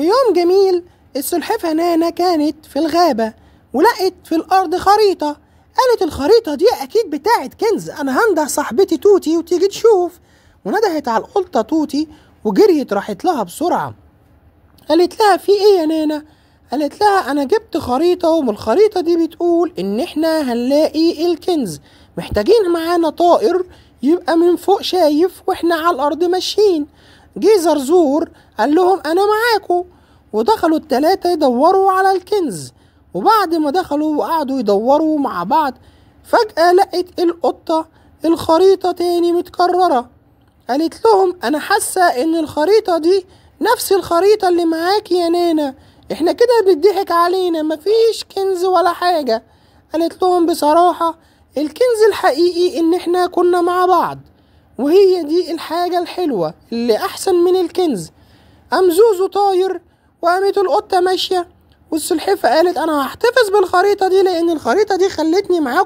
في يوم جميل السلحفاة نانا كانت في الغابة ولقت في الأرض خريطة. قالت الخريطة دي أكيد بتاعت كنز، أنا هنده صاحبتي توتي وتيجي تشوف. وندهت على القطة توتي وجريت راحت لها بسرعة. قالت لها في إيه يا نانا؟ قالت لها أنا جبت خريطة ومن الخريطة دي بتقول إن إحنا هنلاقي الكنز، محتاجين معانا طائر يبقى من فوق شايف وإحنا على الأرض ماشيين. جه زرزور قال لهم أنا معاكم، ودخلوا التلاتة يدوروا على الكنز. وبعد ما دخلوا وقعدوا يدوروا مع بعض فجأة لقت القطة الخريطة تاني متكررة. قالت لهم أنا حاسة إن الخريطة دي نفس الخريطة اللي معاكي يا نانا، إحنا كده بيضحك علينا، مفيش كنز ولا حاجة. قالت لهم بصراحة الكنز الحقيقي إن إحنا كنا مع بعض، وهي دي الحاجة الحلوة اللي أحسن من الكنز. قام زوزو طاير وقامت القطة ماشية، والسلحفاة قالت أنا هحتفظ بالخريطة دي لأن الخريطة دي خلتني معاكم.